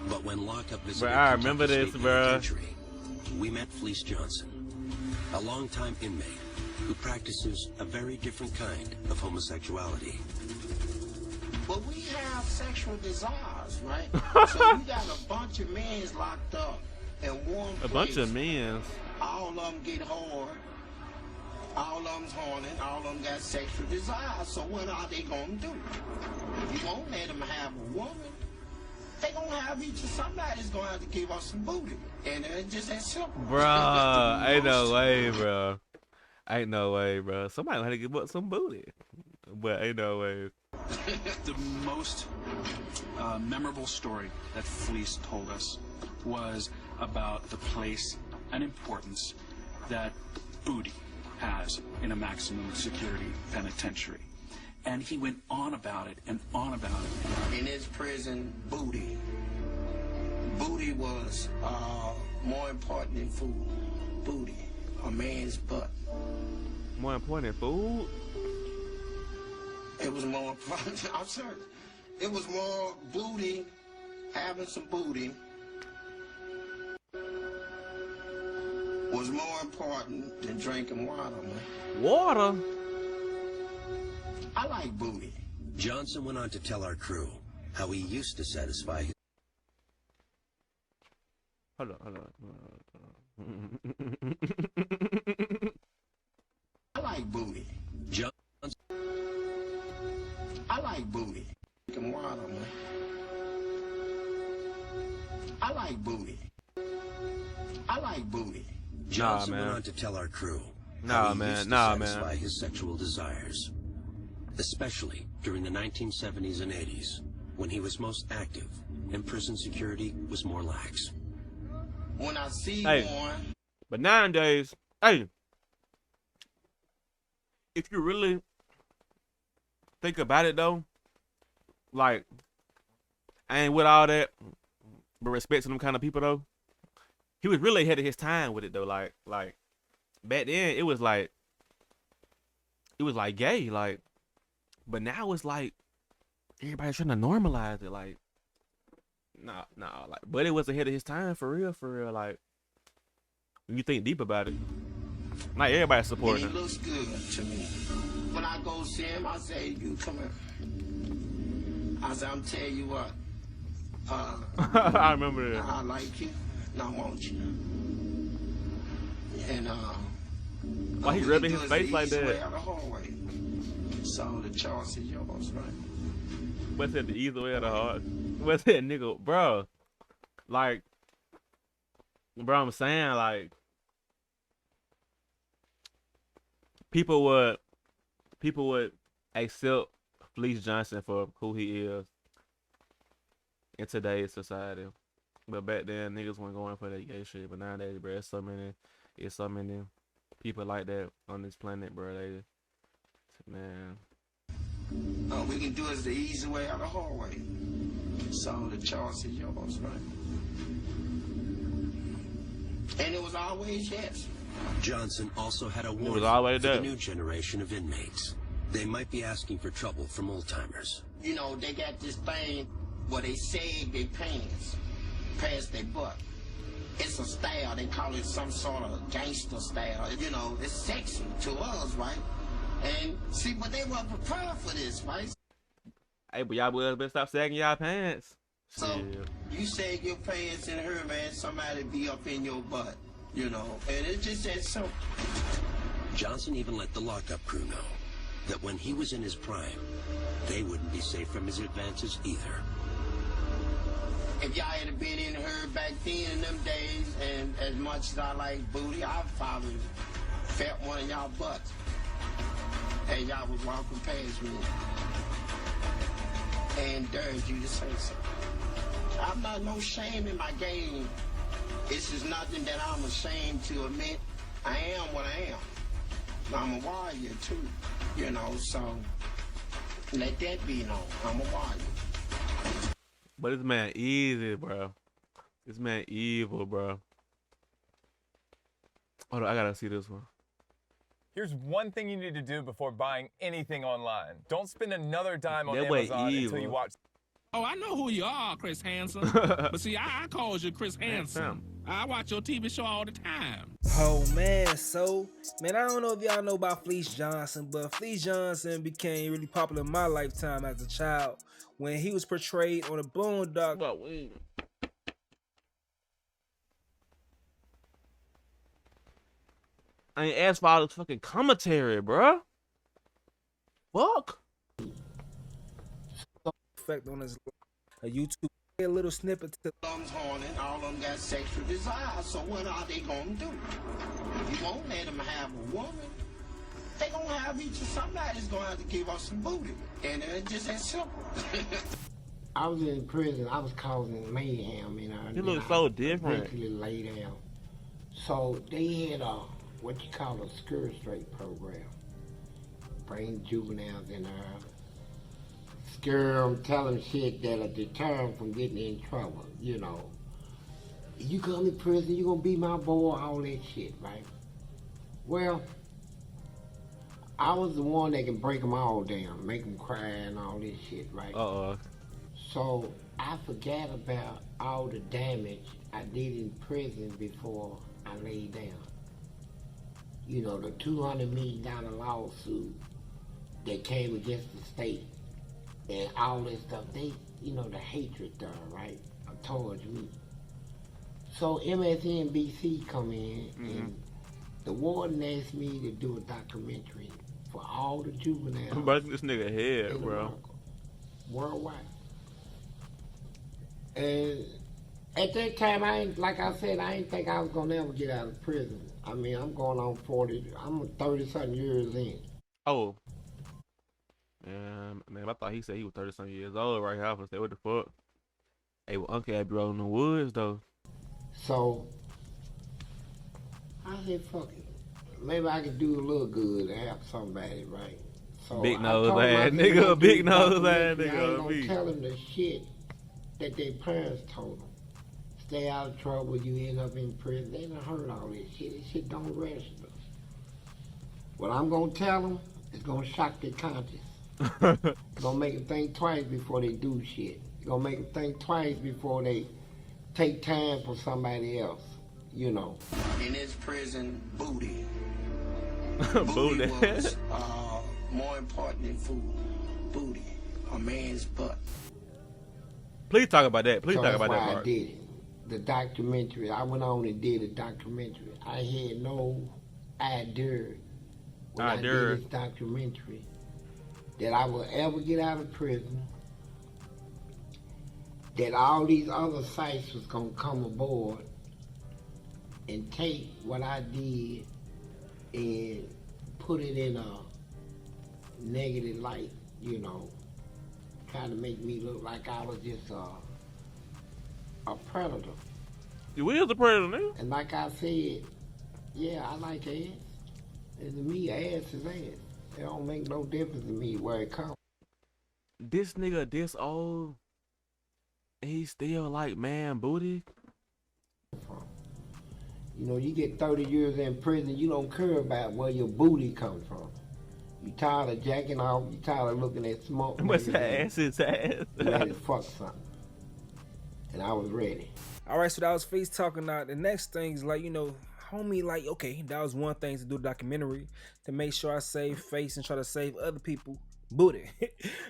But when lockup visited I remember this, bro. We met Fleece Johnson, a longtime inmate who practices a very different kind of homosexuality. But we have sexual desires, right? So you got a bunch of men locked up in one place. A bunch of men. All of them get hard. All of them's horny. All of them got sexual desires. So what are they gonna do? You won't let them have a woman. They gonna have each of somebody's gonna have to give us some booty. And it's just that simple. Bruh, ain't no way, bro. Ain't no way, bro. Somebody had to give up some booty. But ain't no way. The most memorable story that Fleece told us was about the place and importance that booty has in a maximum security penitentiary. And he went on about it and on about it. In his prison, booty was more important than food. Booty, a man's butt. More important than food? It was more important. I'm serious. It was more booty, having some booty was more important than drinking water, man. Water? I like booty. Johnson went on to tell our crew how he used to satisfy his... Hold on. I like booty. Johnson... I like booty. Drinking water, man. I like booty. I like booty. Johnson man. went on to tell our crew Nah, how he man. used to Nah, satisfy man. his sexual desires, especially during the 1970s and 80s, when he was most active and prison security was more lax. When I see Hey. one, But nowadays, hey, if you really think about it though, like, I ain't with all that, but respecting them kind of people though. He was really ahead of his time with it though. Like back then it was like gay, like, but now it's like everybody's trying to normalize it. Like, nah, like, but it was ahead of his time for real. Like, when you think deep about it, not everybody's and supporting he it. looks good to me. When I go see him, I say, "You come here." I say, "I'm telling you what. I remember that. I like you, and I want you." And Why he we rubbing can his do it face the like easy that? way or the hard way. So the choice is yours, right? What's that, the easy way or the hard? What's that, nigga, bro? Like, bro, I'm saying, like, people would accept Fleece Johnson for who he is in today's society. But back then, niggas weren't going for that gay shit. But nowadays, bro, it's so many people like that on this planet, bro. Man. We can do it the easy way or the hard way. So the choice is yours, right? And it was always yes. Johnson also had a was warning always for the that. new generation of inmates. They might be asking for trouble from old-timers. You know, they got this thing where they sag their pants past their butt. It's a style. They call it some sort of gangster style. You know, it's sexy to us, right? And see, but they weren't prepared for this, right? Hey, but y'all boys better stop sagging y'all pants. So Shit. you sag your pants in her, man, somebody be up in your butt, you know, and it's just that simple. Johnson even let the lockup crew know that when he was in his prime, they wouldn't be safe from his advances either. If y'all had been in her back then in them days, and as much as I like booty, I probably felt one of y'all butts as y'all was walking past me and dared you to say something. I'm not no shame in my game. This is nothing that I'm ashamed to admit. I am what I am. I'm a warrior too, you know, so let that be known. I'm a warrior. But this man easy, bro. This man evil, bro. Hold on, I gotta see this one. Here's one thing you need to do before buying anything online. Don't spend another dime on That way Amazon until evil. you watch. Oh, I know who you are, Chris Hansen. But see, I calls you Chris Hansen. I watch your TV show all the time. Oh man, man, I don't know if y'all know about Fleece Johnson, but Fleece Johnson became really popular in my lifetime as a child when he was portrayed on a Boondock. But wait. I ain't asked for all this fucking commentary, bruh. Fuck. Effect on his a YouTube a little snippet to Lungs horny, all of them got sexual desire, so what are they gonna do? You won't let them have a woman. They gonna have each of somebody's gonna have to give us some booty. And it's just that simple. I was in prison, I was causing mayhem, you know. You look so different. Eventually lay down. So they had a, what you call a skirt straight program. Bring juveniles in there. Scare them, tell them shit that'll deter them from getting in trouble, you know. You come to prison, you gonna be my boy, all that shit, right? Well, I was the one that can break them all down, make them cry and all this shit, right? So I forgot about all the damage I did in prison before I laid down. You know, the $200 million lawsuit that came against the state and all that stuff, they, you know, the hatred there, right, towards me. So MSNBC come in and the warden asked me to do a documentary for all the juveniles. I'm busting this nigga head, bro. America, worldwide. And at that time, like I said, I didn't think I was gonna ever get out of prison. I mean, I'm going on 40, I'm 30-something years in. Oh. Man, I thought he said he was 30-something years old right here. I was say, what the fuck? Hey, well, Uncle had be rolling in the woods, though. So, I said, fuck it. Maybe I could do a little good and help somebody, right? So big nose ass nigga, big nose ass nigga. I ain't gonna tell them the shit that their parents told them. Stay out of trouble, you end up in prison. They done heard all this shit. This shit don't register. What I'm gonna tell them is gonna shock their conscience. It's gonna make them think twice before they do shit. It's gonna make them think twice before they take time for somebody else, you know. In this prison, booty. Booty was more important than food. Booty. A man's butt. Please talk about that. Please So talk about that's that why part. I did it. The documentary, I went on and did a documentary. I had no idea when I did this documentary that I would ever get out of prison, that all these other sites was gonna come aboard and take what I did and put it in a negative light, you know, trying to make me look like I was just a predator. You is a predator, nigga. And like I said, yeah, I like ass. And to me, ass is ass. It don't make no difference to me where it comes. This nigga this old, he still like man booty. You know, you get 30 years in prison, you don't care about where your booty comes from. You tired of jacking off, you tired of looking at smoke. What's ass his ass? You ready to fuck something. And I was ready. All right, so that was Fleece talking out. The next thing is like, you know, homie, like, okay, that was one thing to do a documentary to make sure I save face and try to save other people booty,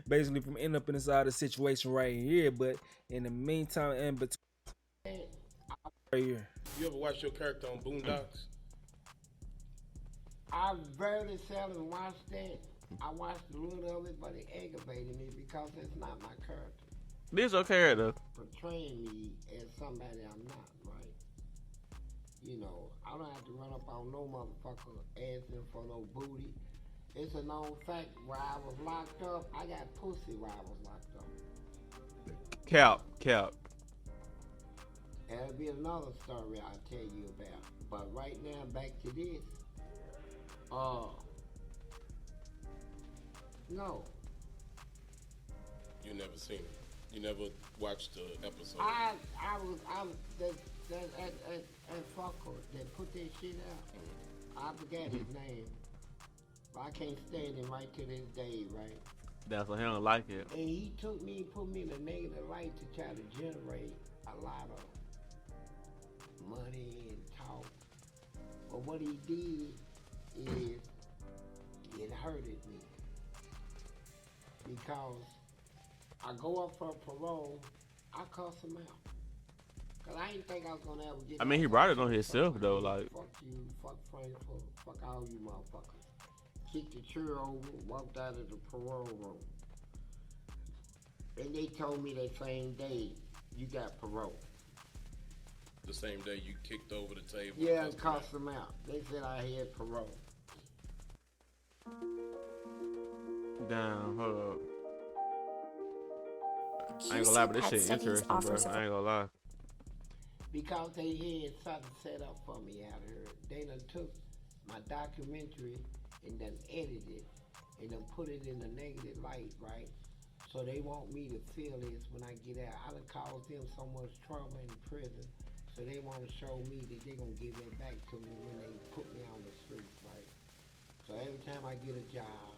basically from ending up inside the situation right here. But in the meantime, and between right here, You ever watch your character on Boondocks? I very seldom watched that. I watched a little of it, but it aggravated me because it's not my character. This your character. Portraying me as somebody I'm not, right? You know, I don't have to run up on no motherfucker asking for no booty. It's a known fact where I was locked up, I got pussy while I was locked up. Cap. That'll be another story I'll tell you about. But right now, back to this. No. You never seen it. You never watched the episode. I was that fucker that put that shit out. I forgot his name. But I can't stand him right to this day, right? That's why he don't like it. And he took me and put me in a negative light to try to generate a lot of money and talk. But what he did is it hurted me. Because I go up for parole, I cuss him out. Cause I didn't think I was gonna ever get. I mean, he brought it on himself though. Like, fuck you, fuck Frankfurt, fuck all you motherfuckers. Kicked the chair over, walked out of the parole room, and they told me that same day you got parole. The same day you kicked over the table. Yeah, and cussed them out. They said I had parole. damn, hold up. I ain't gonna lie, but this shit interesting, bro. I ain't gonna lie. Because they had something set up for me out here. They done took my documentary and done edited it and done put it in a negative light, right? So they want me to feel this when I get out. I done caused them so much trouble in prison, so they want to show me that they gonna give it back to me when they put me on the streets, right? So every time I get a job,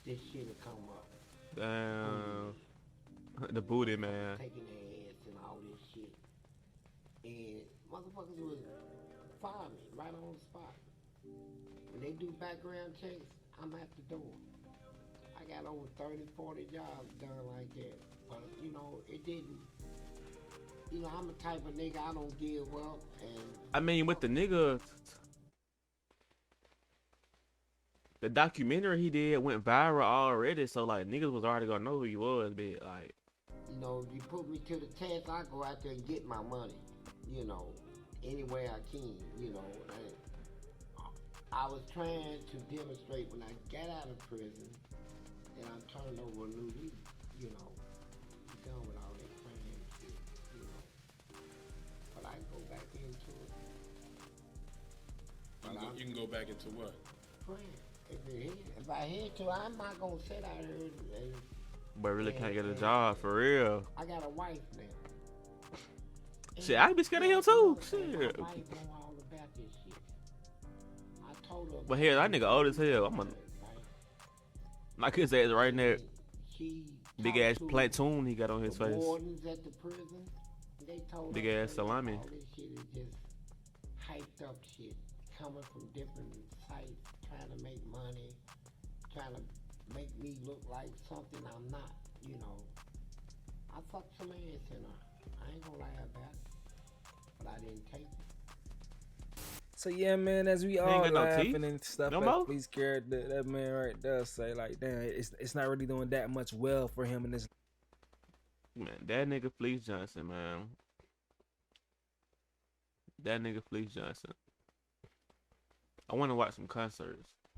this shit'll come up. Damn. The booty, man. Taking their ass and all this shit. And motherfuckers would fire me right on the spot. When they do background checks, I'm at the door. I got over 30, 40 jobs done like that. But, you know, it didn't. You know, I'm the type of nigga I don't give up. And I mean, with the nigga, the documentary he did went viral already, so like niggas was already gonna know who he was, but like, you know, you put me to the test, I go out there and get my money, you know, any way I can, you know. And I was trying to demonstrate when I got out of prison that I turned over a new leaf, you know, done with all that crime shit, you know. But I go back into it. You can go back into what? Praying. If I had to, I'm not gonna sit out here and but really can't get a job for real. I got a wife now. Shit, I'd be scared of him too. Shit. My wife know all about this shit. I told her. But here, that nigga old as hell. I'm gonna. My kid's ass right there. Big ass platoon he got on his face. Wardens at the prison, they told big ass salami. All this shit is just hyped up shit coming from different sites, trying to make money, trying to make me look like something I'm not, you know. I fucked some ass in her. I ain't gonna lie about it. But I didn't take it. So yeah, man, as we all laughing and stuff, like Fleece character, that man right there say like, damn, it's not really doing that much well for him in this. Man, that nigga Fleece Johnson, man. That nigga Fleece Johnson. I want to watch some concerts.